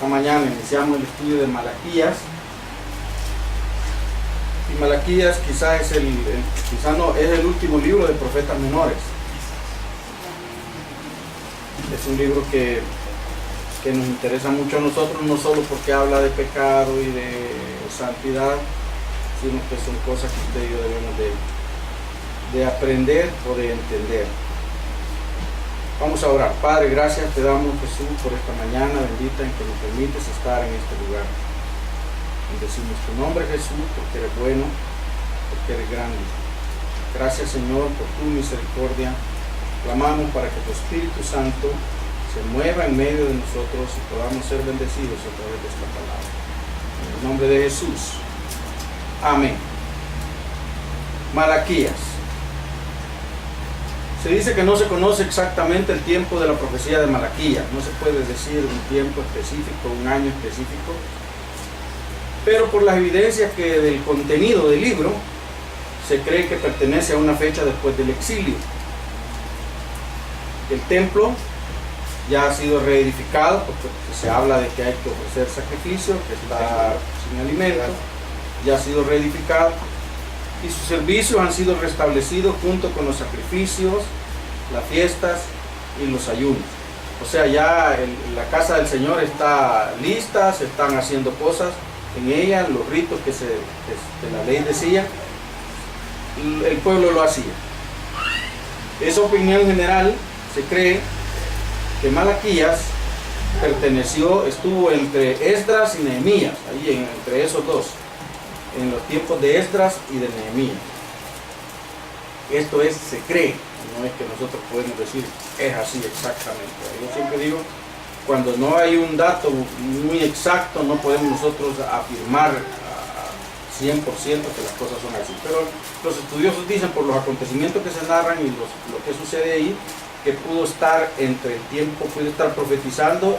esta mañana iniciamos el estudio de Malaquías. Y Malaquías quizás es es el último libro de profetas menores. Es un libro que nos interesa mucho a nosotros, no solo porque habla de pecado y de santidad, sino que son cosas que usted y yo debemos de aprender o de entender. Vamos a orar. Padre, gracias te damos, Jesús, por esta mañana bendita en que nos permites estar en este lugar. Bendecimos tu nombre, Jesús, porque eres bueno, porque eres grande. Gracias, Señor, por tu misericordia. Clamamos para que tu Espíritu Santo se mueva en medio de nosotros y podamos ser bendecidos a través de esta palabra. En el nombre de Jesús. Amén. Malaquías. Se dice que no se conoce exactamente el tiempo de la profecía de Malaquías. No se puede decir un tiempo específico, un año específico. Pero por las evidencias que del contenido del libro, se cree que pertenece a una fecha después del exilio. El templo ya ha sido reedificado, porque se habla de que hay que ofrecer sacrificio, que está sin alimento, ya ha sido reedificado, y sus servicios han sido restablecidos junto con los sacrificios, las fiestas y los ayunos. O sea, ya la casa del Señor está lista, se están haciendo cosas en ella, los ritos que la ley decía, el pueblo lo hacía. Esa opinión general se cree que Malaquías estuvo entre Esdras y Nehemías, ahí entre esos dos, en los tiempos de Esdras y de Nehemías. Esto se cree, no es que nosotros podemos decir es así exactamente. Yo siempre digo, cuando no hay un dato muy exacto, no podemos nosotros afirmar 100% que las cosas son así. Pero los estudiosos dicen, por los acontecimientos que se narran y lo que sucede ahí, que pudo estar profetizando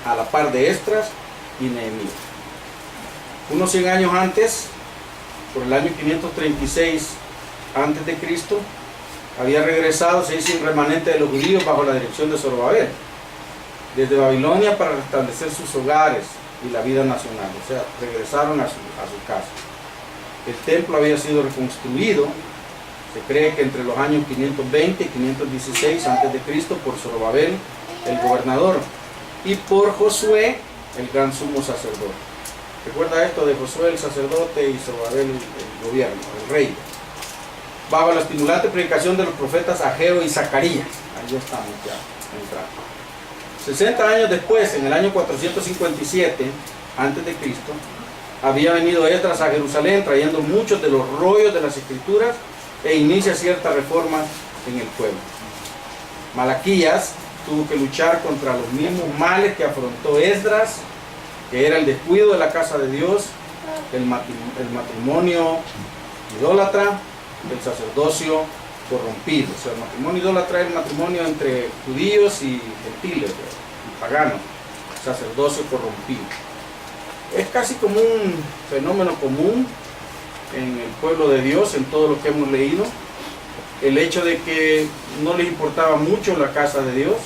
a la par de Esdras y Nehemías. Unos 100 años antes, por el año 536 a.C., había regresado, se dice, un remanente de los judíos bajo la dirección de Zorobabel, desde Babilonia para restablecer sus hogares y la vida nacional. O sea, regresaron a su casa. El templo había sido reconstruido. Se cree que entre los años 520 y 516 a.C. por Zorobabel, el gobernador, y por Josué, el gran sumo sacerdote. Recuerda esto de Josué el sacerdote y Zorobabel el gobierno, el rey. Bajo la estimulante predicación de los profetas Ageo y Zacarías. Ahí estamos ya entrando. 60 años después, en el año 457 a.C., había venido Esdras a Jerusalén trayendo muchos de los rollos de las escrituras e inicia ciertas reformas en el pueblo. Malaquías tuvo que luchar contra los mismos males que afrontó Esdras, que era el descuido de la casa de Dios, el matrimonio idólatra, el sacerdocio corrompido. O sea, el matrimonio idólatra es el matrimonio entre judíos y gentiles, y paganos, sacerdocio corrompido. Es casi como un fenómeno común en el pueblo de Dios, en todo lo que hemos leído, el hecho de que no les importaba mucho la casa de Dios,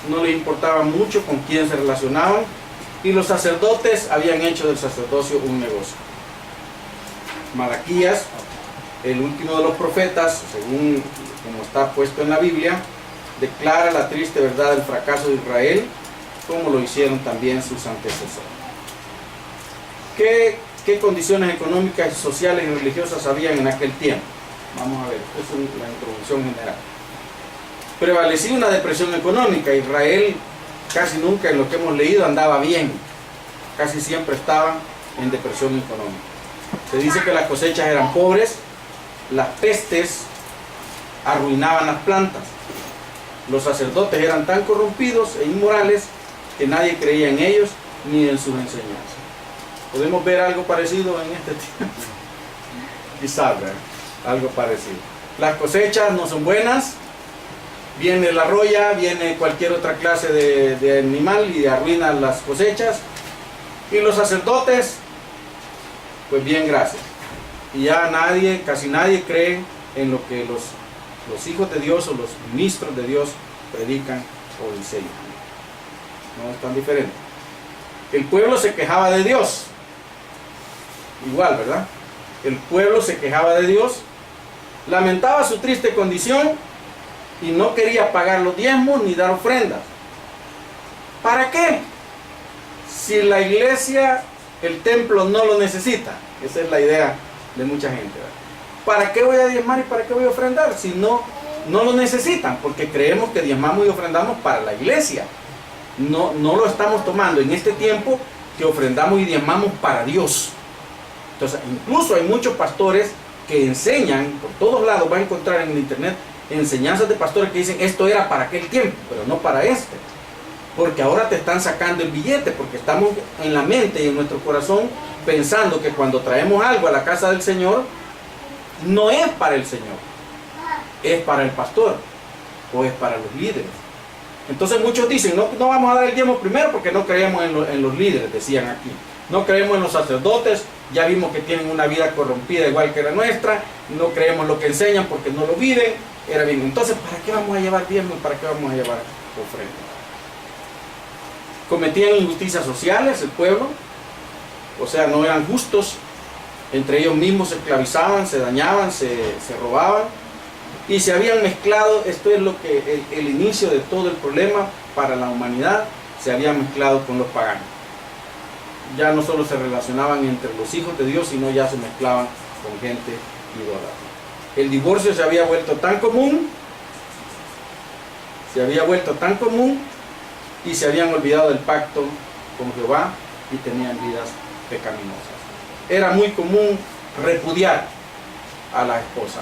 no les importaba mucho con quién se relacionaban, y los sacerdotes habían hecho del sacerdocio un negocio. Malaquías, el último de los profetas, según como está puesto en la Biblia, declara la triste verdad del fracaso de Israel, como lo hicieron también sus antecesores. ¿Qué condiciones económicas, sociales y religiosas habían en aquel tiempo? Vamos a ver, esta es la introducción general. Prevalecía una depresión económica. Israel casi nunca, en lo que hemos leído, andaba bien. Casi siempre estaba en depresión económica. Se dice que las cosechas eran pobres, las pestes arruinaban las plantas. Los sacerdotes eran tan corrompidos e inmorales que nadie creía en ellos ni en sus enseñanzas. ¿Podemos ver algo parecido en este tiempo? Quizás, algo parecido. Las cosechas no son buenas, viene la roya, viene cualquier otra clase de animal y arruina las cosechas. Y los sacerdotes, pues bien, gracias. Y ya casi nadie cree en lo que los hijos de Dios o los ministros de Dios predican o enseñan. No es tan diferente. El pueblo se quejaba de Dios. Igual, ¿verdad? El pueblo se quejaba de Dios, lamentaba su triste condición y no quería pagar los diezmos ni dar ofrendas. ¿Para qué? Si la iglesia, el templo no lo necesita. Esa es la idea de mucha gente, ¿verdad? ¿Para qué voy a diezmar y para qué voy a ofrendar? Si no lo necesitan, porque creemos que diezmamos y ofrendamos para la iglesia. No lo estamos tomando en este tiempo que ofrendamos y diezmamos para Dios. Entonces, incluso hay muchos pastores que enseñan, por todos lados va a encontrar en el internet enseñanzas de pastores que dicen esto era para aquel tiempo, pero no para este. Porque ahora te están sacando el billete, porque estamos en la mente y en nuestro corazón pensando que cuando traemos algo a la casa del Señor, no es para el Señor, es para el pastor o es para los líderes. Entonces muchos dicen, no vamos a dar el diezmo primero porque no creemos en los líderes, decían aquí. No creemos en los sacerdotes, ya vimos que tienen una vida corrompida igual que la nuestra, no creemos lo que enseñan porque no lo viven, era bien. Entonces, ¿para qué vamos a llevar diezmo y para qué vamos a llevar ofrenda? Cometían injusticias sociales el pueblo, o sea, no eran justos, entre ellos mismos se esclavizaban, se dañaban, se robaban, y se habían mezclado. Esto es lo que el inicio de todo el problema para la humanidad, se había mezclado con los paganos. Ya no solo se relacionaban entre los hijos de Dios, sino ya se mezclaban con gente idólatra. El divorcio se había vuelto tan común, y se habían olvidado del pacto con Jehová y tenían vidas pecaminosas. Era muy común repudiar a la esposa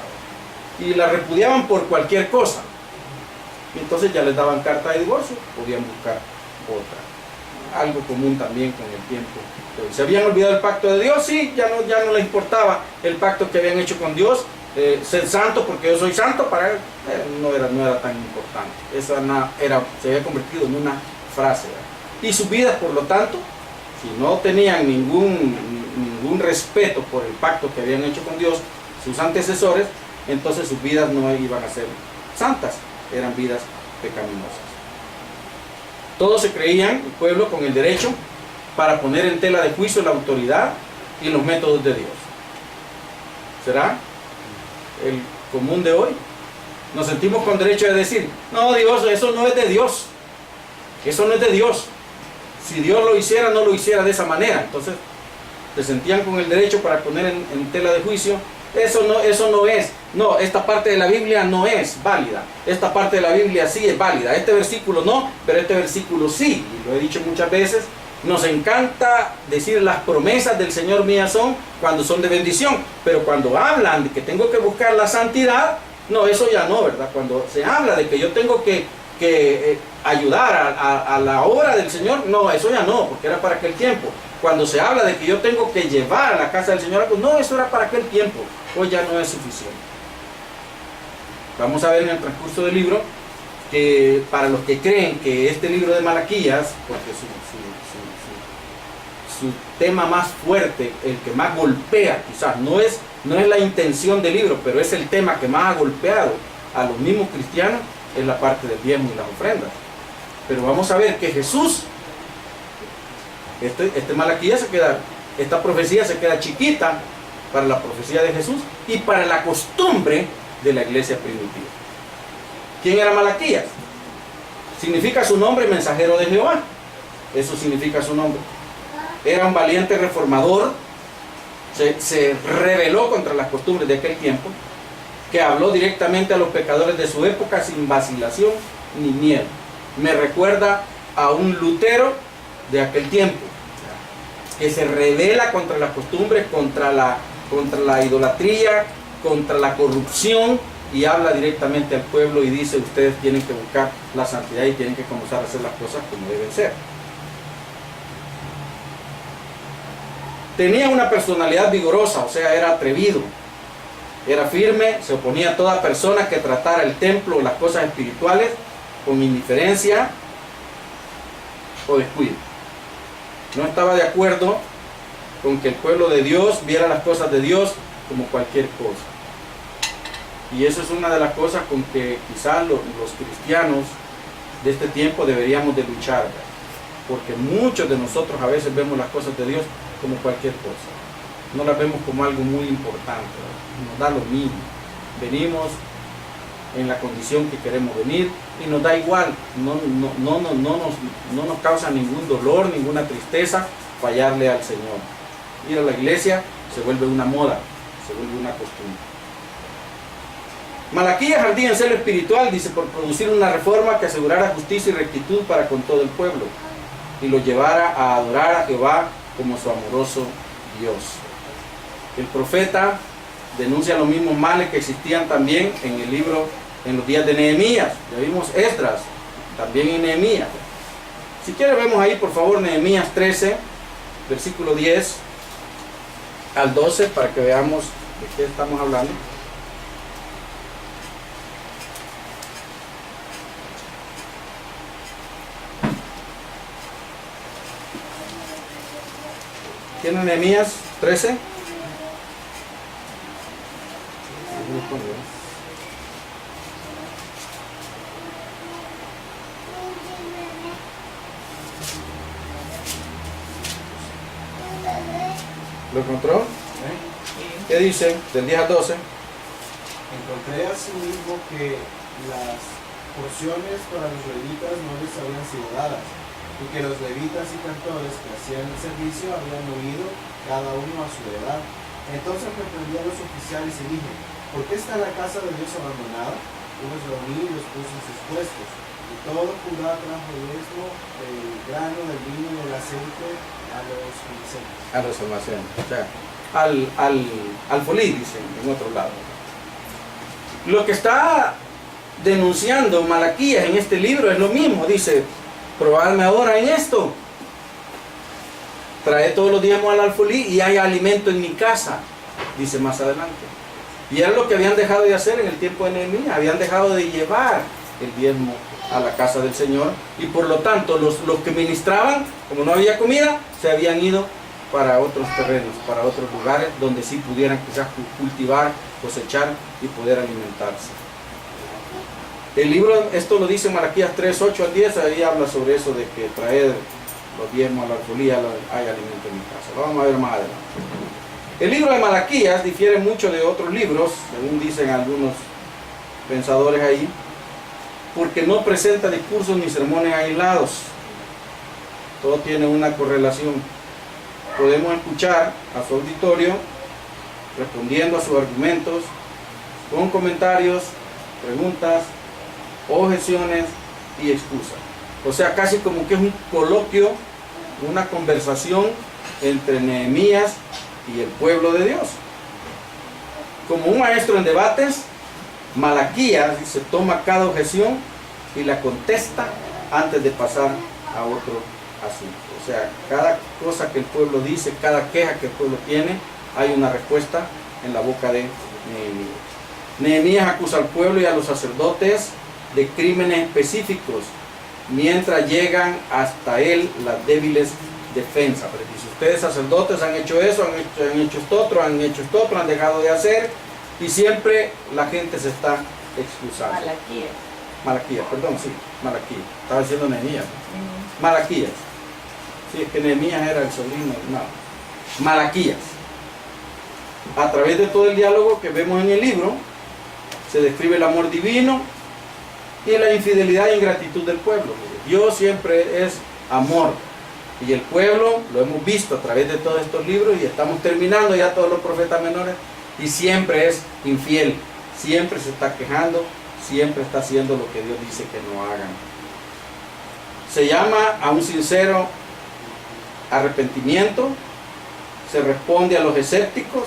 y la repudiaban por cualquier cosa. Entonces ya les daban carta de divorcio, podían buscar otra. Algo común también con el tiempo. Se habían olvidado el pacto de Dios, sí, ya no les importaba el pacto que habían hecho con Dios, ser santo porque yo soy santo, para él no era tan importante. Esa se había convertido en una frase, ¿verdad? Y sus vidas, por lo tanto, si no tenían ningún respeto por el pacto que habían hecho con Dios sus antecesores, entonces sus vidas no iban a ser santas, eran vidas pecaminosas. Todos se creían, el pueblo, con el derecho para poner en tela de juicio la autoridad y los métodos de Dios. ¿Será el común de hoy? Nos sentimos con derecho de decir, no, Dios, eso no es de Dios. Eso no es de Dios. Si Dios lo hiciera, no lo hiciera de esa manera. Entonces, se sentían con el derecho para poner en tela de juicio. Eso no es. No, esta parte de la Biblia no es válida. Esta parte de la Biblia sí es válida. Este versículo no, pero este versículo sí. Y lo he dicho muchas veces. Nos encanta decir las promesas del Señor mías son cuando son de bendición. Pero cuando hablan de que tengo que buscar la santidad, no, eso ya no, ¿verdad? Cuando se habla de que yo tengo que ayudar a la obra del Señor, no, eso ya no, porque era para aquel tiempo. Cuando se habla de que yo tengo que llevar a la casa del Señor, pues no, eso era para aquel tiempo, hoy ya no es suficiente. Vamos a ver en el transcurso del libro que para los que creen que este libro de Malaquías, porque su tema más fuerte, el que más golpea, quizás no es la intención del libro, pero es el tema que más ha golpeado a los mismos cristianos, es la parte del diezmo y las ofrendas. Pero vamos a ver que Jesús, Malaquías esta profecía se queda chiquita para la profecía de Jesús y para la costumbre de la iglesia primitiva. ¿Quién era Malaquías? Significa su nombre mensajero de Jehová. Eso significa su nombre. Era un valiente reformador, se rebeló contra las costumbres de aquel tiempo, que habló directamente a los pecadores de su época sin vacilación ni miedo. Me recuerda a un Lutero de aquel tiempo, que se rebela contra las costumbres, contra la idolatría, contra la corrupción, y habla directamente al pueblo y dice, ustedes tienen que buscar la santidad y tienen que comenzar a hacer las cosas como deben ser. Tenía una personalidad vigorosa, o sea, era atrevido, era firme, se oponía a toda persona que tratara el templo o las cosas espirituales con indiferencia o descuido. No estaba de acuerdo con que el pueblo de Dios viera las cosas de Dios como cualquier cosa. Y eso es una de las cosas con que quizás los cristianos de este tiempo deberíamos de luchar. porque muchos de nosotros a veces vemos las cosas de Dios como cualquier cosa. No las vemos como algo muy importante, ¿verdad? Nos da lo mismo. Venimos en la condición que queremos venir y nos da igual, no nos causa ningún dolor, ninguna tristeza fallarle al Señor. Ir a la iglesia se vuelve una moda, se vuelve una costumbre. Malaquías ardía en celo espiritual, dice, por producir una reforma que asegurara justicia y rectitud para con todo el pueblo y lo llevara a adorar a Jehová como su amoroso Dios. El profeta denuncia los mismos males que existían también en el libro, en los días de Nehemías. Ya vimos Esdras, también en Nehemías. Si quiere vemos ahí por favor Nehemías 13, versículo 10 al 12, para que veamos de qué estamos hablando. ¿Tiene Nehemías 13? ¿Lo encontró? ¿Qué dice? Del 10 al 12. Encontré asimismo que las porciones para los levitas no les habían sido dadas, y que los levitas y cantores que hacían el servicio habían huido cada uno a su edad. Entonces reprendí a los oficiales y dije: ¿por qué está la casa de Dios abandonada? Y los reuní y los puse en sus puestos. Y todo Judá trajo diezmo del grano, del vino y del aceite a los almacenes. A los almacenes, o sea, al folí, dicen en otro lado. Lo que está denunciando Malaquías en este libro es lo mismo. Dice: probadme ahora en esto. Trae todos los diezmos al alfolí y hay alimento en mi casa, dice más adelante. Y era lo que habían dejado de hacer en el tiempo de Nehemías. Habían dejado de llevar el diezmo a la casa del Señor, y por lo tanto los que ministraban, como no había comida, se habían ido para otros terrenos, para otros lugares donde sí pudieran quizás cultivar, cosechar y poder alimentarse. El libro, esto lo dice Malaquías 3, 8 al 10, ahí habla sobre eso de que traer los diezmos a la alfolía, hay alimento en mi casa. Lo vamos a ver más adelante. El libro de Malaquías difiere mucho de otros libros, según dicen algunos pensadores ahí, porque no presenta discursos ni sermones aislados. Todo tiene una correlación. Podemos escuchar a su auditorio respondiendo a sus argumentos con comentarios, preguntas, objeciones y excusas. O sea, casi como que es un coloquio, una conversación entre Nehemías y el pueblo de Dios. Como un maestro en debates, Malaquías se toma cada objeción y la contesta antes de pasar a otro asunto. O sea, cada cosa que el pueblo dice, cada queja que el pueblo tiene, hay una respuesta en la boca de Nehemías. Nehemías acusa al pueblo y a los sacerdotes de crímenes específicos, mientras llegan hasta él las débiles defensas. Pero dice: ustedes sacerdotes han hecho eso, han hecho esto otro, han dejado de hacer, y siempre la gente se está excusando. Malaquías, perdón, sí, Malaquías. Estaba diciendo Nehemías. Malaquías. Sí, es que Nehemías era el sobrino, no. Malaquías. A través de todo el diálogo que vemos en el libro, se describe el amor divino y la infidelidad e ingratitud del pueblo. Dios siempre es amor, y el pueblo lo hemos visto a través de todos estos libros, y estamos terminando ya todos los profetas menores, y siempre es infiel, siempre se está quejando, siempre está haciendo lo que Dios dice que no hagan. Se llama a un sincero arrepentimiento, se responde a los escépticos,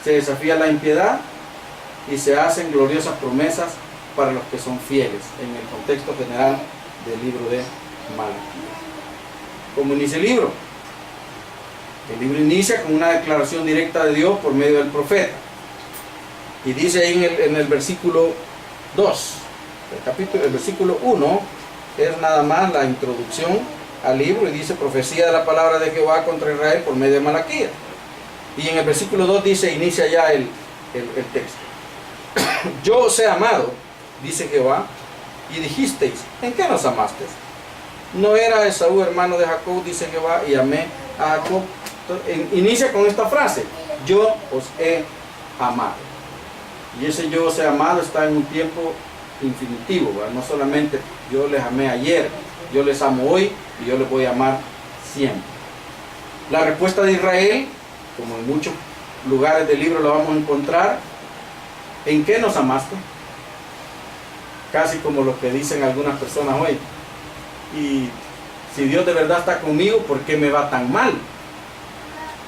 se desafía la impiedad y se hacen gloriosas promesas para los que son fieles, en el contexto general del libro de Malaquías. ¿Cómo inicia el libro? El libro inicia con una declaración directa de Dios por medio del profeta, y dice ahí en el versículo 2, el versículo 1 es nada más la introducción al libro, y dice: profecía de la palabra de Jehová contra Israel por medio de Malaquías. Y en el versículo 2 dice, inicia ya el texto: yo os he amado, dice Jehová, y dijisteis: ¿en qué nos amaste? ¿No era Esaú hermano de Jacob, dice Jehová, y amé a Jacob? Inicia con esta frase: yo os he amado. Y ese yo os he amado está en un tiempo infinitivo, ¿verdad? No solamente yo les amé ayer, yo les amo hoy y yo les voy a amar siempre. La respuesta de Israel, como en muchos lugares del libro lo vamos a encontrar: ¿en qué nos amaste? Casi como lo que dicen algunas personas hoy: y si Dios de verdad está conmigo, ¿por qué me va tan mal?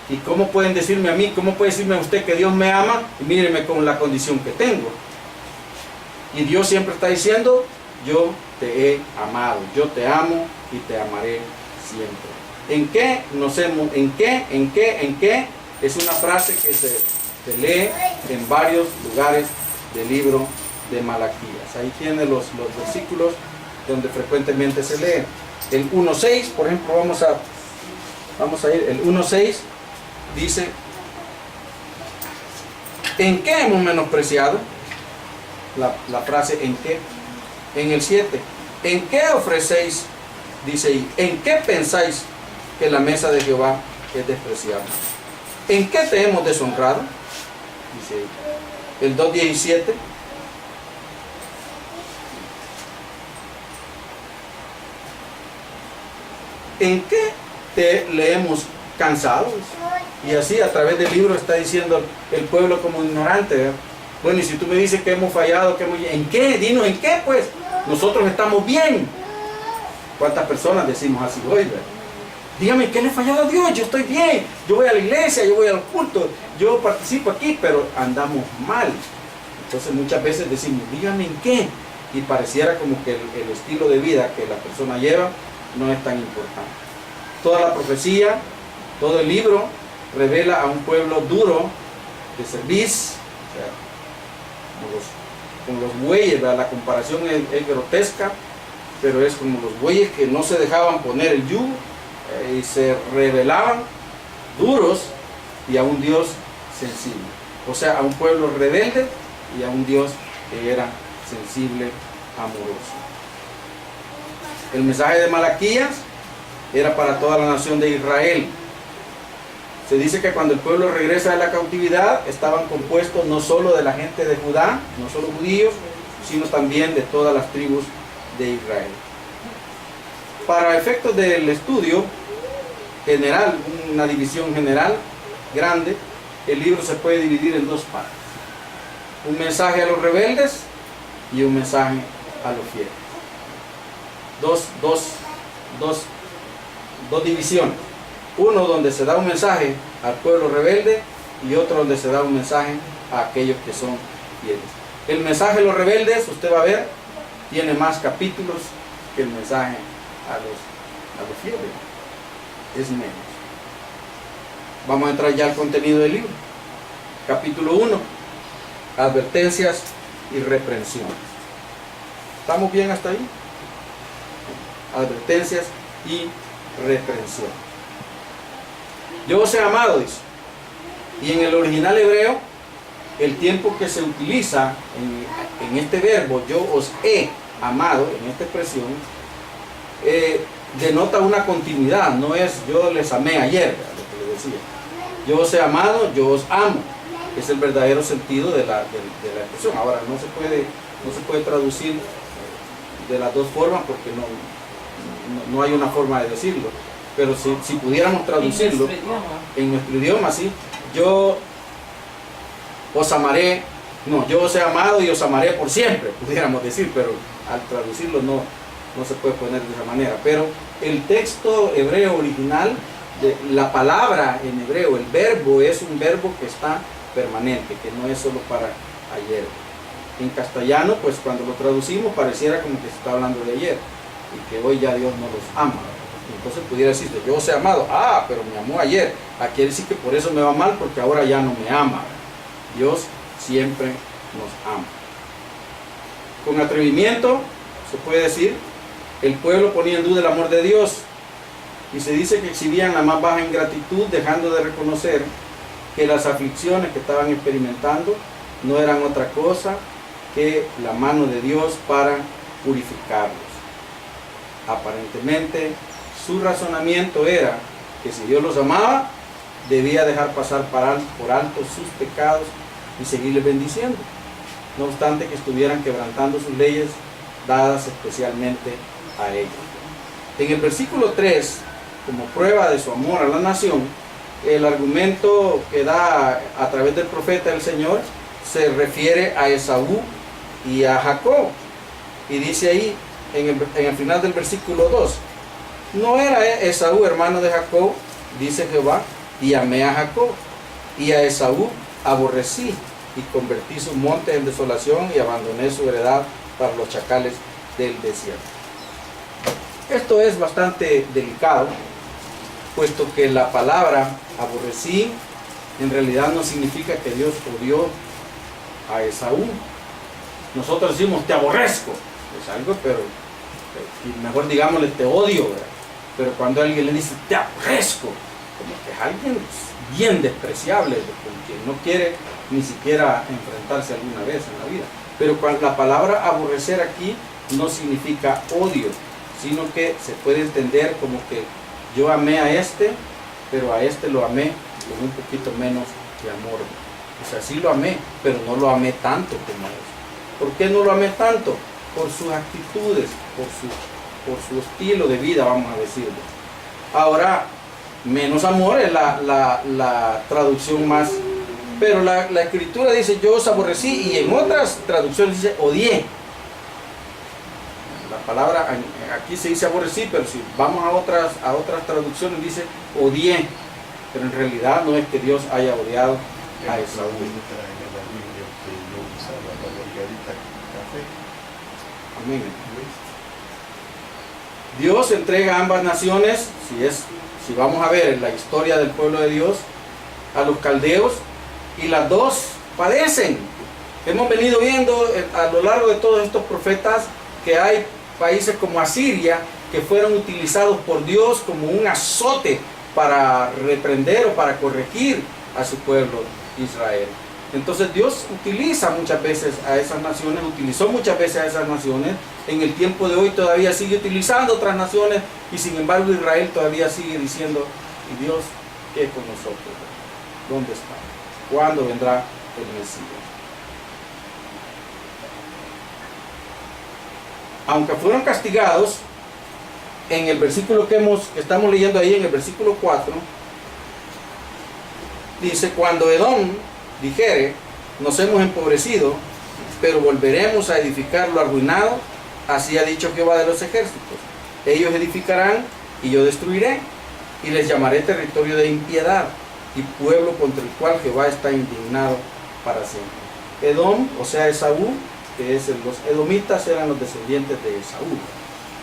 ¿Y cómo pueden decirme a mí, cómo puede decirme a usted que Dios me ama y míreme con la condición que tengo? Y Dios siempre está diciendo: yo te he amado, yo te amo y te amaré siempre. ¿En qué nos hemos, en qué? Es una frase que se lee en varios lugares del libro de Malaquías. Ahí tiene los versículos donde frecuentemente se lee. El 1.6, por ejemplo, vamos a ir, el 1.6 dice: ¿en qué hemos menospreciado? La frase ¿en qué? En el 7, ¿en qué ofrecéis? Dice ahí, ¿en qué pensáis que la mesa de Jehová es despreciable? ¿En qué te hemos deshonrado? Dice ahí. El 2.17, ¿en qué le hemos cansado? Y así a través del libro está diciendo el pueblo como ignorante, ¿verdad? Bueno, y si tú me dices que hemos fallado, ¿en qué? Dinos, ¿en qué pues? Nosotros estamos bien. ¿Cuántas personas decimos así hoy, verdad? Dígame, ¿en qué le he fallado a Dios? Yo estoy bien, yo voy a la iglesia, yo voy a los cultos, yo participo aquí, pero andamos mal. Entonces muchas veces decimos, dígame en qué. Y pareciera como que el estilo de vida que la persona lleva no es tan importante. Toda la profecía, todo el libro revela a un pueblo duro de cerviz, o sea, como los bueyes, ¿verdad? La comparación es grotesca, pero es como los bueyes que no se dejaban poner el yugo y se rebelaban, duros, y a un Dios sensible. O sea, a un pueblo rebelde y a un Dios que era sensible, amoroso. El mensaje de Malaquías era para toda la nación de Israel. Se dice que cuando el pueblo regresa de la cautividad, estaban compuestos no solo de la gente de Judá, no solo judíos, sino también de todas las tribus de Israel. Para efectos del estudio general, una división general grande, el libro se puede dividir en dos partes: un mensaje a los rebeldes y un mensaje a los fieles. Dos divisiones: uno donde se da un mensaje al pueblo rebelde y otro donde se da un mensaje a aquellos que son fieles. El mensaje a los rebeldes, usted va a ver, tiene más capítulos que el mensaje a los fieles. Es menos. Vamos a entrar ya al contenido del libro. Capítulo 1: advertencias y reprensiones. ¿Estamos bien hasta ahí? Advertencias y reprensiones. Yo os he amado, dice. Y en el original hebreo, el tiempo que se utiliza en este verbo, yo os he amado, en esta expresión, denota una continuidad. No es yo les amé ayer, ¿verdad? Lo que les decía. Yo os he amado, yo os amo. Es el verdadero sentido de la expresión. Ahora, no se puede traducir de las dos formas porque no hay una forma de decirlo. Pero si pudiéramos traducirlo en nuestro idioma, sí, yo os amaré, yo os he amado y os amaré por siempre, pudiéramos decir, pero al traducirlo no se puede poner de esa manera. Pero el texto hebreo original, la palabra en hebreo, el verbo, es un verbo que está permanente, que no es solo para ayer. En castellano, pues cuando lo traducimos pareciera como que se está hablando de ayer y que hoy ya Dios no los ama. Entonces pudiera decirte, yo os he amado, pero me amó ayer. Quiere decir que por eso me va mal, porque ahora ya no me ama. Dios siempre nos ama. Con atrevimiento, se puede decir, el pueblo ponía en duda el amor de Dios, y se dice que exhibían la más baja ingratitud, dejando de reconocer que las aflicciones que estaban experimentando no eran otra cosa que la mano de Dios para purificarlos. Aparentemente, su razonamiento era que si Dios los amaba, debía dejar pasar por alto sus pecados y seguirles bendiciendo, no obstante que estuvieran quebrantando sus leyes dadas especialmente a ellos. En el versículo 3, como prueba de su amor a la nación, el argumento que da a través del profeta del Señor se refiere a Esaú y a Jacob, y dice ahí en el final del versículo 2, no era Esaú hermano de Jacob, dice Jehová, y amé a Jacob, y a Esaú aborrecí, y convertí sus montes en desolación, y abandoné su heredad para los chacales del desierto. Esto es bastante delicado, puesto que la palabra aborrecí en realidad no significa que Dios odió a Esaú. Nosotros decimos te aborrezco, es algo, pero mejor digámosle te odio, ¿verdad? Pero cuando alguien le dice te aborrezco, como que es alguien bien despreciable, con quien no quiere ni siquiera enfrentarse alguna vez en la vida. Pero la palabra aborrecer aquí no significa odio, sino que se puede entender como que yo amé a este, pero a este lo amé con un poquito menos de amor. O sea, sí lo amé, pero no lo amé tanto como a este. ¿Por qué no lo amé tanto? Por sus actitudes, por su estilo de vida, vamos a decirlo. Ahora, menos amor es la traducción más, pero la escritura dice yo os aborrecí, y en otras traducciones dice odié. La palabra aquí se dice aborrecí, pero si vamos a otras traducciones dice odié, pero en realidad no es que Dios haya odiado a Esaú. Amén. Dios entrega a ambas naciones, si vamos a ver en la historia del pueblo de Dios, a los caldeos, y las dos padecen. Hemos venido viendo a lo largo de todos estos profetas que hay países como Asiria que fueron utilizados por Dios como un azote para reprender o para corregir a su pueblo Israel. Entonces Dios utiliza muchas veces a esas naciones, utilizó muchas veces a esas naciones, en el tiempo de hoy todavía sigue utilizando otras naciones, y sin embargo Israel todavía sigue diciendo, ¿y Dios qué con nosotros? ¿Dónde está? ¿Cuándo vendrá el Mesías? Aunque fueron castigados, en el versículo que estamos leyendo ahí, en el versículo 4, dice, cuando Edom dijere, nos hemos empobrecido, pero volveremos a edificar lo arruinado, así ha dicho Jehová de los ejércitos. Ellos edificarán y yo destruiré, y les llamaré territorio de impiedad, y pueblo contra el cual Jehová está indignado para siempre. Edom, o sea Esaú, que los edomitas eran los descendientes de Esaú,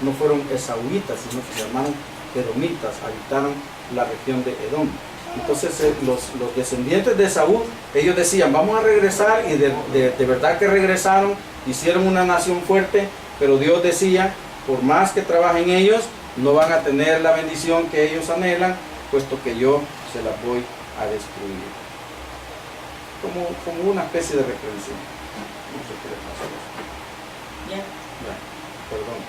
no fueron esaúitas, sino que se llamaron edomitas, habitaron la región de Edom. Entonces los descendientes de Esaú, ellos decían, vamos a regresar, y de verdad que regresaron, hicieron una nación fuerte, pero Dios decía, por más que trabajen ellos, no van a tener la bendición que ellos anhelan, puesto que yo se las voy a destruir. Como una especie de reprensión. No sé qué le pasa. Ya. Perdón.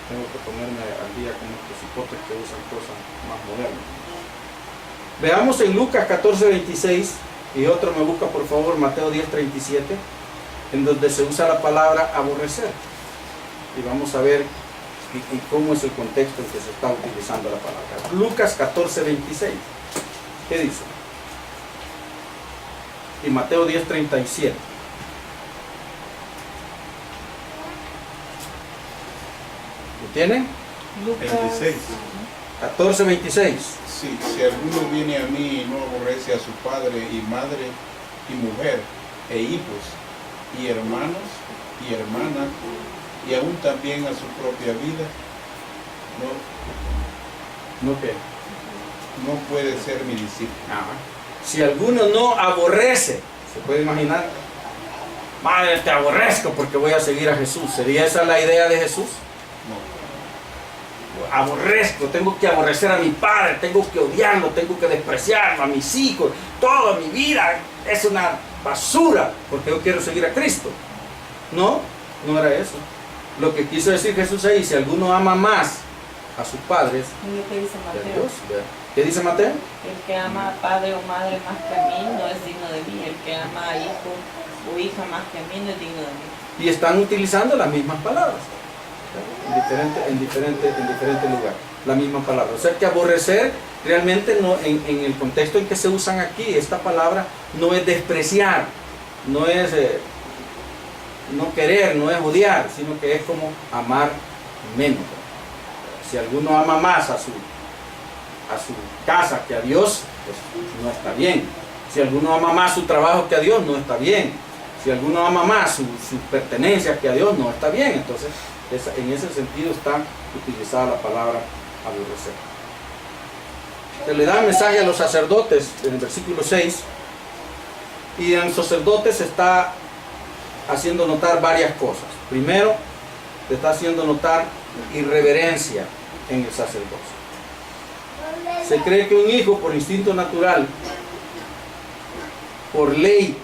Tengo que ponerme al día con estos hipotes que usan cosas más modernas. Veamos en Lucas 14:26, y otro me busca por favor Mateo 10:37, en donde se usa la palabra aborrecer. Y vamos a ver y cómo es el contexto en que se está utilizando la palabra. Lucas 14:26. ¿Qué dice? Y Mateo 10:37. ¿Lo tienen? Lucas 26. 14:26. Sí, si alguno viene a mí y no aborrece a su padre y madre y mujer e hijos y hermanos y hermanas y aún también a su propia vida, ¿No qué? no puede ser mi discípulo. Si alguno no aborrece, ¿se puede imaginar? Madre, te aborrezco porque voy a seguir a Jesús. ¿Sería esa la idea de Jesús? No. Aborrezco, tengo que aborrecer a mi padre, tengo que odiarlo, tengo que despreciarlo, a mis hijos, toda mi vida es una basura porque yo quiero seguir a Cristo. No, no era eso. Lo que quiso decir Jesús ahí, si alguno ama más a sus padres Es lo que dice que a Mateo. Dios. ¿Verdad? ¿Qué dice Mateo? El que ama a padre o madre más que a mí no es digno de mí. El que ama a hijo o hija más que a mí no es digno de mí. Y están utilizando las mismas palabras, ¿verdad? en diferente lugar, la misma palabra. O sea que aborrecer realmente no, en el contexto en que se usan aquí, esta palabra no es despreciar, no es no querer, no es odiar, sino que es como amar menos. Si alguno ama más a su casa que a Dios, pues no está bien. Si alguno ama más su trabajo que a Dios, no está bien. Si alguno ama más sus pertenencias que a Dios, no está bien. Entonces, en ese sentido está utilizada la palabra aborrecer. Se le da el mensaje a los sacerdotes en el versículo 6, y en los sacerdotes se está haciendo notar varias cosas. Primero, se está haciendo notar irreverencia en el sacerdocio. Se cree que un hijo, por instinto natural, por ley,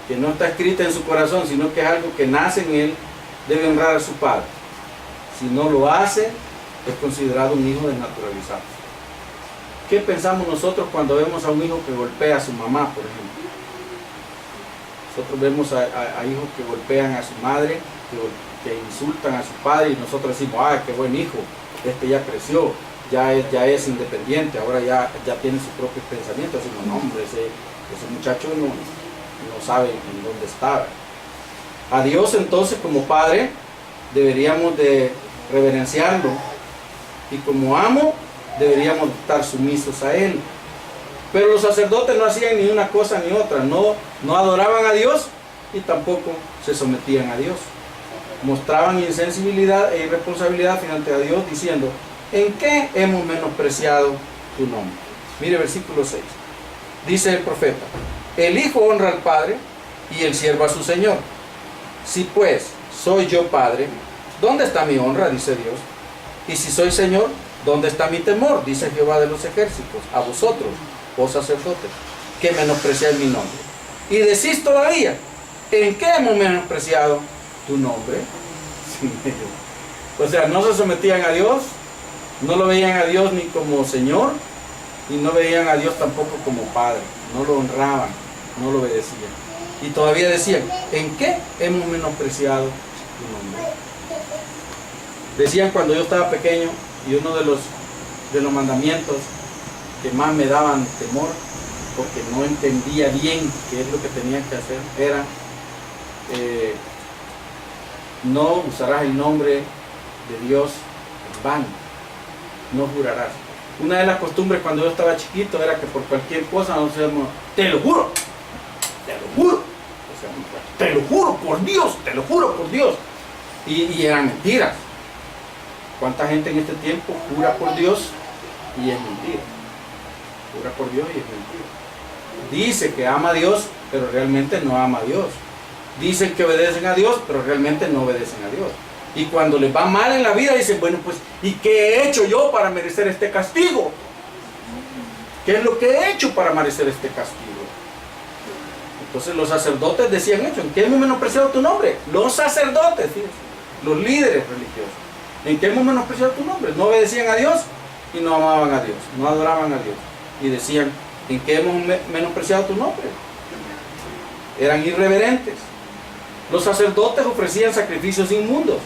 que no está escrita en su corazón, sino que es algo que nace en él, debe honrar a su padre. Si no lo hace, es considerado un hijo desnaturalizado. ¿Qué pensamos nosotros cuando vemos a un hijo que golpea a su mamá, por ejemplo? Nosotros vemos a hijos que golpean a su madre, que insultan a su padre, y nosotros decimos, ¡ah, qué buen hijo! Este ya creció, ya es independiente, ahora ya tiene sus propios pensamientos. Decimos, no, hombre, ese muchacho no sabe en dónde está. A Dios, entonces, como padre, deberíamos de reverenciarlo, y como amo, deberíamos estar sumisos a Él. Pero los sacerdotes no hacían ni una cosa ni otra, no adoraban a Dios y tampoco se sometían a Dios. Mostraban insensibilidad e irresponsabilidad frente a Dios, diciendo, ¿en qué hemos menospreciado tu nombre? Mire versículo 6. Dice el profeta, el hijo honra al padre y el siervo a su señor. Si pues soy yo padre, ¿dónde está mi honra? Dice Dios. Y si soy señor, ¿dónde está mi temor? Dice Jehová de los ejércitos. A vosotros, oh sacerdotes, que menospreciáis mi nombre. Y decís todavía, ¿en qué hemos menospreciado tu nombre? O sea, no se sometían a Dios, no lo veían a Dios ni como Señor, y no veían a Dios tampoco como Padre, no lo honraban, no lo obedecían. Y todavía decían, ¿en qué hemos menospreciado tu nombre? Decían cuando yo estaba pequeño, y uno de los mandamientos que más me daban temor, porque no entendía bien qué es lo que tenía que hacer, era no usarás el nombre de Dios en vano, no jurarás. Una de las costumbres cuando yo estaba chiquito era que por cualquier cosa nos decíamos, te lo juro, te lo juro por Dios, te lo juro por Dios. Y eran mentiras. ¿Cuánta gente en este tiempo jura por Dios y es mentira? Jura por Dios y es mentira. Dice que ama a Dios, pero realmente no ama a Dios. Dicen que obedecen a Dios, pero realmente no obedecen a Dios. Y cuando les va mal en la vida, dicen, bueno, pues, ¿y qué he hecho yo para merecer este castigo? ¿Qué es lo que he hecho para merecer este castigo? Entonces los sacerdotes decían eso. ¿En qué hemos menospreciado tu nombre? Los sacerdotes, fíjense, los líderes religiosos. ¿En qué hemos menospreciado tu nombre? No obedecían a Dios y no amaban a Dios, no adoraban a Dios. Y decían, ¿en qué hemos menospreciado tu nombre? Eran irreverentes. Los sacerdotes ofrecían sacrificios inmundos.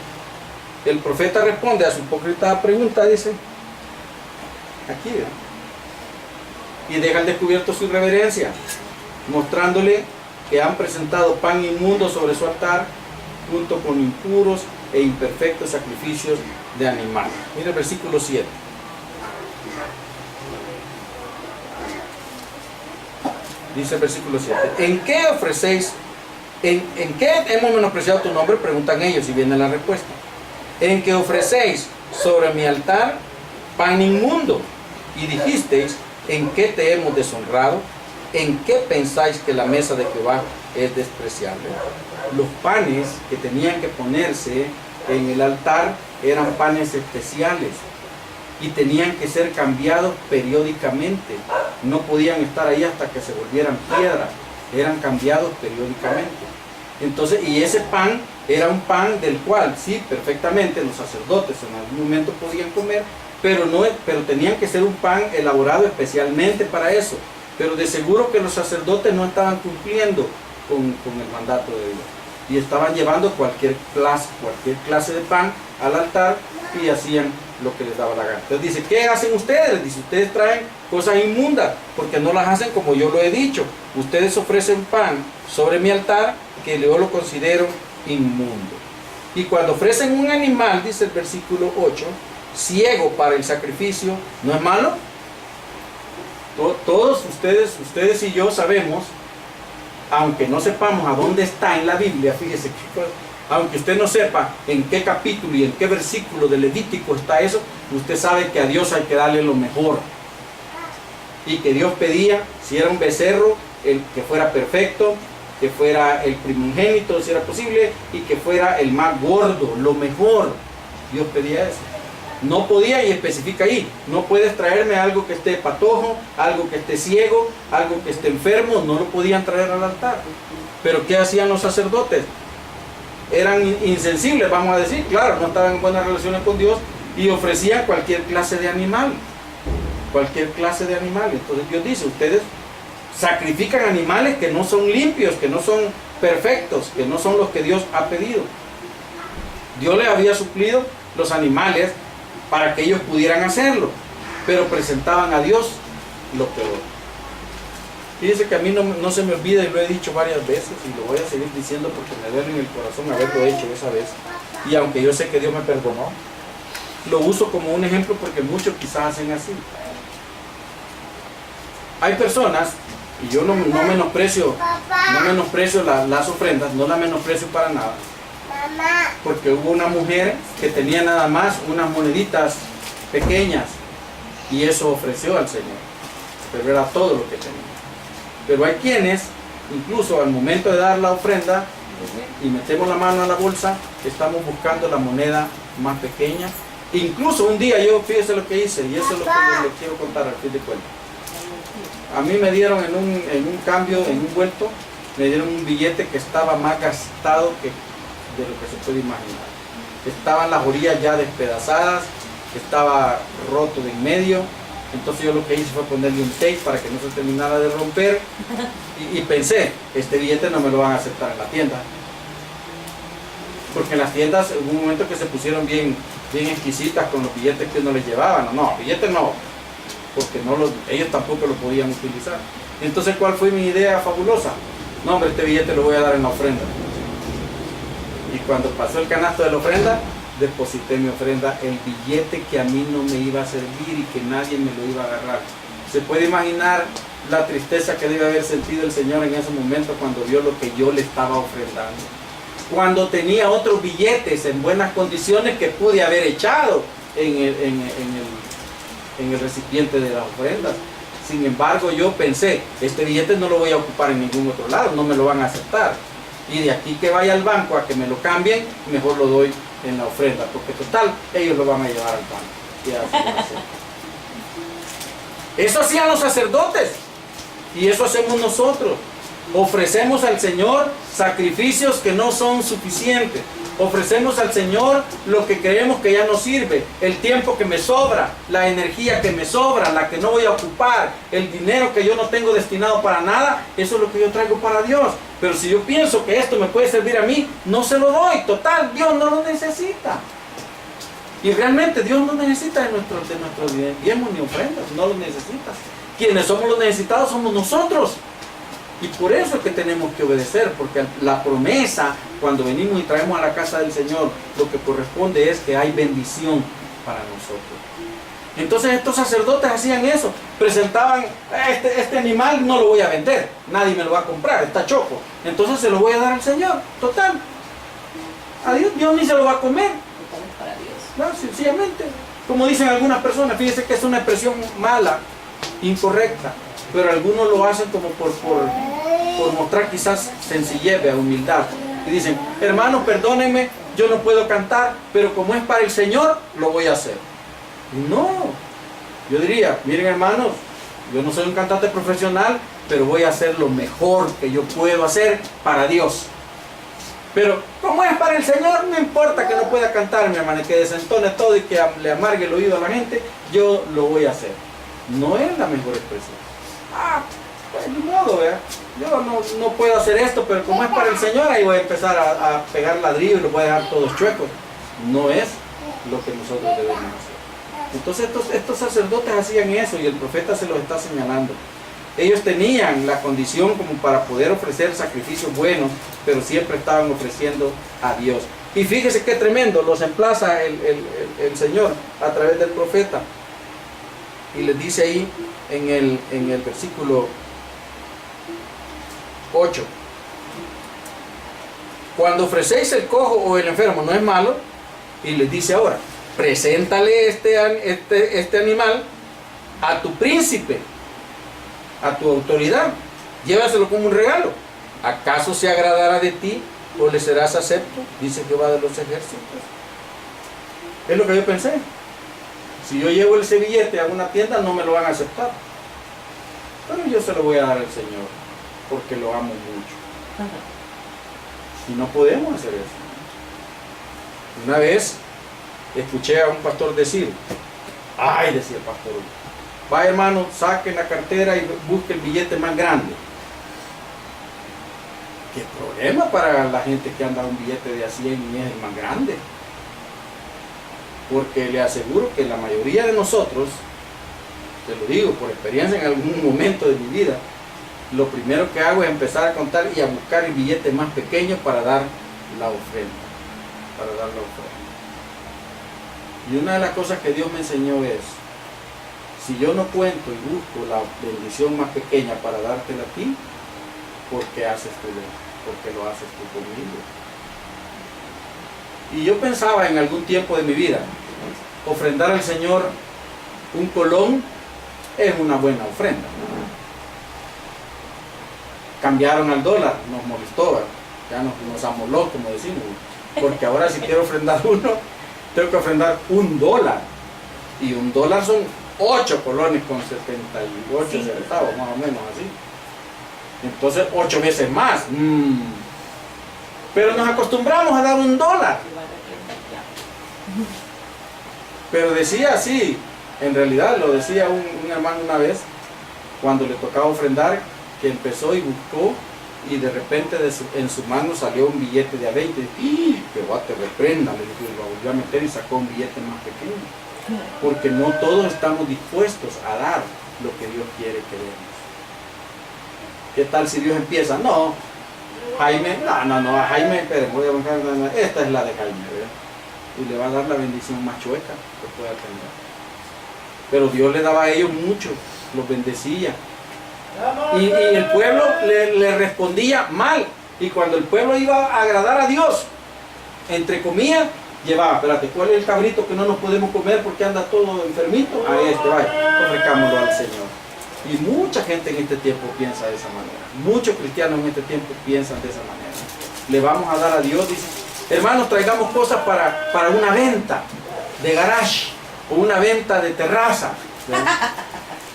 El profeta responde a su hipócrita pregunta, dice, aquí, ¿verdad? Y deja al descubierto su irreverencia, mostrándole que han presentado pan inmundo sobre su altar, junto con impuros e imperfectos sacrificios de animales. Mire el versículo 7. Dice el versículo 7. ¿En qué ofrecéis? ¿En qué hemos menospreciado tu nombre? Preguntan ellos y viene la respuesta. En que ofrecéis sobre mi altar pan inmundo. Y dijisteis, ¿en qué te hemos deshonrado? ¿En qué pensáis que la mesa de Jehová es despreciable? Los panes que tenían que ponerse en el altar eran panes especiales y tenían que ser cambiados periódicamente. No podían estar ahí hasta que se volvieran piedras. Eran cambiados periódicamente. Entonces, y ese pan era un pan del cual, sí, perfectamente los sacerdotes en algún momento podían comer, pero tenían que ser un pan elaborado especialmente para eso. Pero de seguro que los sacerdotes no estaban cumpliendo con el mandato de Dios. Y estaban llevando cualquier clase de pan al altar y hacían lo que les daba la gana. Entonces dice, ¿qué hacen ustedes? Les dice, ustedes traen cosas inmundas porque no las hacen como yo lo he dicho. Ustedes ofrecen pan sobre mi altar que yo lo considero inmundo. Y cuando ofrecen un animal, dice el versículo 8, ciego para el sacrificio, ¿no es malo? Todos ustedes y yo sabemos, aunque no sepamos a dónde está en la Biblia, fíjese que aunque usted no sepa en qué capítulo y en qué versículo de Levítico está eso, usted sabe que a Dios hay que darle lo mejor. Y que Dios pedía, si era un becerro, el que fuera perfecto, que fuera el primogénito, si era posible, y que fuera el más gordo, lo mejor. Dios pedía eso. No podía, y especifica ahí, no puedes traerme algo que esté patojo, algo que esté ciego, algo que esté enfermo, no lo podían traer al altar. Pero ¿qué hacían los sacerdotes? Eran insensibles, vamos a decir, claro, no estaban en buenas relaciones con Dios y ofrecían cualquier clase de animal. Cualquier clase de animal. Entonces Dios dice, ustedes sacrifican animales que no son limpios, que no son perfectos, que no son los que Dios ha pedido. Dios les había suplido los animales para que ellos pudieran hacerlo, pero presentaban a Dios lo peor. Fíjense que a mí no se me olvida, y lo he dicho varias veces, y lo voy a seguir diciendo porque me duele en el corazón haberlo hecho esa vez, y aunque yo sé que Dios me perdonó, lo uso como un ejemplo porque muchos quizás hacen así. Hay personas, y yo no menosprecio las ofrendas, no las menosprecio para nada, porque hubo una mujer que tenía nada más unas moneditas pequeñas y eso ofreció al Señor, pero era todo lo que tenía. Pero hay quienes, incluso al momento de dar la ofrenda y metemos la mano a la bolsa, estamos buscando la moneda más pequeña. Incluso un día yo, fíjese lo que hice, y eso es lo que les quiero contar al fin de cuentas. A mí me dieron en un cambio, en un vuelto, me dieron un billete que estaba más gastado que de lo que se puede imaginar. Estaban las orillas ya despedazadas, estaba roto de en medio. Entonces yo lo que hice fue ponerle un tape para que no se terminara de romper y pensé, este billete no me lo van a aceptar en la tienda. Porque en las tiendas hubo un momento que se pusieron bien exquisitas con los billetes que uno les llevaba. No, billetes no, porque ellos tampoco lo podían utilizar. Entonces, ¿cuál fue mi idea fabulosa? No, hombre, este billete lo voy a dar en la ofrenda. Y cuando pasó el canasto de la ofrenda, deposité mi ofrenda, el billete que a mí no me iba a servir y que nadie me lo iba a agarrar. Se puede imaginar la tristeza que debe haber sentido el Señor en ese momento cuando vio lo que yo le estaba ofrendando. Cuando tenía otros billetes en buenas condiciones que pude haber echado en el recipiente de las ofrendas. Sin embargo, yo pensé, este billete no lo voy a ocupar en ningún otro lado, no me lo van a aceptar. Y de aquí que vaya al banco a que me lo cambien, mejor lo doy en la ofrenda, porque total, ellos lo van a llevar al banco. Y así va a ser. Eso hacían los sacerdotes, y eso hacemos nosotros. Ofrecemos al Señor sacrificios que no son suficientes. Ofrecemos al Señor lo que creemos que ya no sirve, el tiempo que me sobra, la energía que me sobra, la que no voy a ocupar, el dinero que yo no tengo destinado para nada, eso es lo que yo traigo para Dios. Pero si yo pienso que esto me puede servir a mí, no se lo doy. Total, Dios no lo necesita. Y realmente Dios no necesita de nuestros diezmos ni ofrendas, no lo necesita. Quienes somos los necesitados somos nosotros. Y por eso es que tenemos que obedecer, porque la promesa, cuando venimos y traemos a la casa del Señor, lo que corresponde es que hay bendición para nosotros. Entonces estos sacerdotes hacían eso, presentaban, este animal no lo voy a vender, nadie me lo va a comprar, está choco, entonces se lo voy a dar al Señor, total. A Dios ni se lo va a comer. Para Dios. No, sencillamente, como dicen algunas personas, fíjense que es una expresión mala, incorrecta, pero algunos lo hacen como por mostrar quizás sencillez, humildad. Y dicen, hermano, perdónenme, yo no puedo cantar, pero como es para el Señor, lo voy a hacer. No, yo diría, miren hermanos, yo no soy un cantante profesional, pero voy a hacer lo mejor que yo puedo hacer para Dios. Pero como es para el Señor, no importa que no pueda cantar, mi hermano, que desentone todo y que le amargue el oído a la gente, yo lo voy a hacer. No es la mejor expresión. Pues ni modo, ¿verdad? Yo no puedo hacer esto, pero como es para el Señor, ahí voy a empezar a pegar ladrillos y los voy a dejar todos chuecos. No es lo que nosotros debemos hacer. Entonces estos sacerdotes hacían eso y el profeta se los está señalando. Ellos tenían la condición como para poder ofrecer sacrificios buenos, pero siempre estaban ofreciendo a Dios. Y fíjese qué tremendo, los emplaza el Señor a través del profeta. Y les dice ahí en el versículo 8: cuando ofrecéis el cojo o el enfermo, no es malo. Y les dice ahora: preséntale este animal a tu príncipe, a tu autoridad, llévaselo como un regalo. ¿Acaso se agradará de ti o le serás acepto? Dice Jehová de los ejércitos. Es lo que yo pensé. Si yo llevo ese billete a una tienda, no me lo van a aceptar, pero yo se lo voy a dar al Señor porque lo amo mucho. Y no podemos hacer eso. Una vez escuché a un pastor decir, ay, decía el pastor, va hermano, saque la cartera y busque el billete más grande. ¿Qué problema para la gente que anda un billete de a 100 y es el más grande? Porque le aseguro que la mayoría de nosotros, te lo digo por experiencia en algún momento de mi vida, lo primero que hago es empezar a contar y a buscar el billete más pequeño para dar la ofrenda. Y una de las cosas que Dios me enseñó es, si yo no cuento y busco la bendición más pequeña para dártela a ti, ¿por qué haces tú eso? ¿Por qué lo haces tú conmigo? Y yo pensaba en algún tiempo de mi vida, ofrendar al Señor un colón es una buena ofrenda. Cambiaron al dólar, nos molestó, ¿verdad? Ya nos amoló, como decimos, porque ahora si quiero ofrendar uno, tengo que ofrendar $1, y $1 son 8 colones con 78 centavos, más o menos así. Entonces 8 veces más. Pero nos acostumbramos a dar $1. Pero decía así, en realidad lo decía un hermano una vez, cuando le tocaba ofrendar, que empezó y buscó, y de repente en su mano salió un billete de a 20. Jehová te reprenda, le dijo, y lo volvió a meter y sacó un billete más pequeño. Porque no todos estamos dispuestos a dar lo que Dios quiere que demos. ¿Qué tal si Dios empieza? No, Jaime, no, a Jaime, esperen, voy a buscar, esta es la de Jaime, ¿verdad? Y le va a dar la bendición más chueca que pueda tener. Pero Dios le daba a ellos mucho, los bendecía. Y el pueblo le respondía mal. Y cuando el pueblo iba a agradar a Dios, entre comillas, llevaba, espérate, ¿cuál es el cabrito que no nos podemos comer porque anda todo enfermito? A este, vaya, ofrezcámoslo al Señor. Y mucha gente en este tiempo piensa de esa manera. Muchos cristianos en este tiempo piensan de esa manera. Le vamos a dar a Dios, dice, hermanos, traigamos cosas para una venta de garage o una venta de terraza, ¿verdad?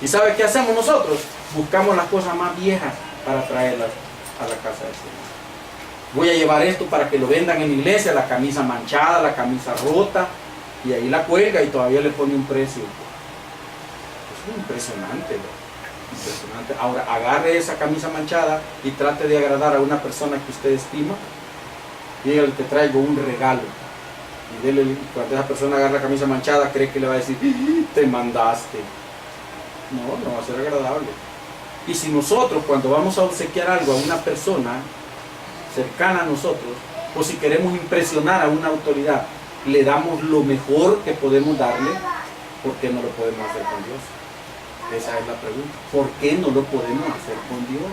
¿Y sabe qué hacemos nosotros? Buscamos las cosas más viejas para traerlas a la casa del Señor. Voy a llevar esto para que lo vendan en la iglesia, la camisa manchada, la camisa rota, y ahí la cuelga y todavía le pone un precio. Es impresionante, ¿no? Impresionante. Ahora, agarre esa camisa manchada y trate de agradar a una persona que usted estima, y dígale, te traigo un regalo. Y cuando esa persona agarra la camisa manchada, cree que le va a decir, te mandaste. No va a ser agradable. Y si nosotros, cuando vamos a obsequiar algo a una persona cercana a nosotros, o si queremos impresionar a una autoridad, le damos lo mejor que podemos darle, ¿por qué no lo podemos hacer con Dios? Esa es la pregunta. ¿Por qué no lo podemos hacer con Dios?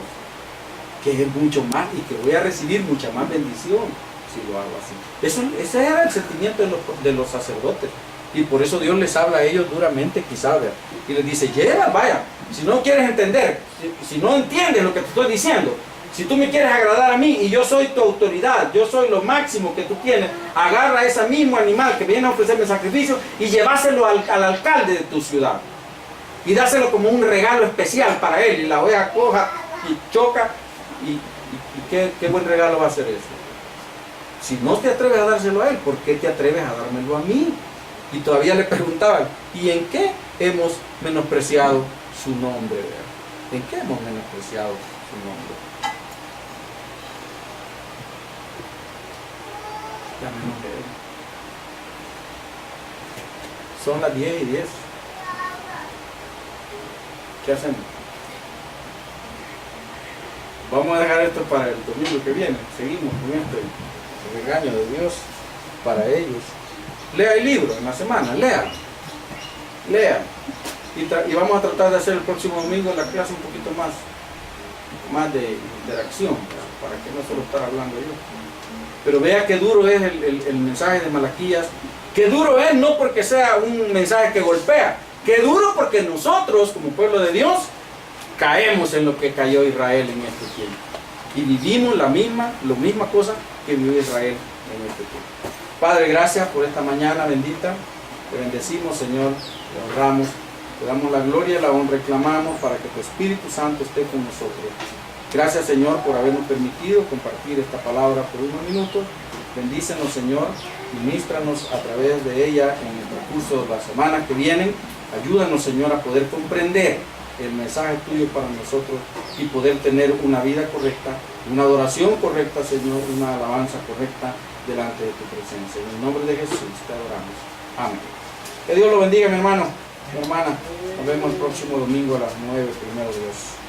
Que es mucho más y que voy a recibir mucha más bendición si lo hago así. Ese era el sentimiento de los sacerdotes. Y por eso Dios les habla a ellos duramente, quizá, y les dice, lleva, vaya, si no quieres entender, si no entiendes lo que te estoy diciendo, si tú me quieres agradar a mí y yo soy tu autoridad, yo soy lo máximo que tú tienes, agarra ese mismo animal que viene a ofrecerme sacrificio y lleváselo al alcalde de tu ciudad. Y dáselo como un regalo especial para él, y la oveja coja y choca, y qué buen regalo va a ser ese. Si no te atreves a dárselo a él, ¿por qué te atreves a dármelo a mí? Y todavía le preguntaban, ¿y en qué hemos menospreciado su nombre? ¿Verdad? ¿En qué hemos menospreciado su nombre? Ya me enojé. Son las 10:10. ¿Qué hacemos? Vamos a dejar esto para el domingo que viene. Seguimos con este regaño de Dios para ellos. Lea el libro en la semana, lea. Y vamos a tratar de hacer el próximo domingo la clase un poquito más de interacción, para que no solo estar hablando yo. Pero vea qué duro es el mensaje de Malaquías. Qué duro es, no porque sea un mensaje que golpea, qué duro porque nosotros, como pueblo de Dios, caemos en lo que cayó Israel en este tiempo. Y vivimos la misma cosa que vivió Israel en este tiempo. Padre, gracias por esta mañana bendita. Te bendecimos, Señor, te honramos, te damos la gloria y la honra y clamamos para que tu Espíritu Santo esté con nosotros. Gracias, Señor, por habernos permitido compartir esta palabra por unos minutos. Bendícenos, Señor, ministranos a través de ella en el transcurso de las semanas que vienen. Ayúdanos, Señor, a poder comprender el mensaje tuyo para nosotros y poder tener una vida correcta, una adoración correcta, Señor, una alabanza correcta delante de tu presencia. En el nombre de Jesús te adoramos. Amén. Que Dios lo bendiga, mi hermano, mi hermana. Nos vemos el próximo domingo a las 9, primero Dios.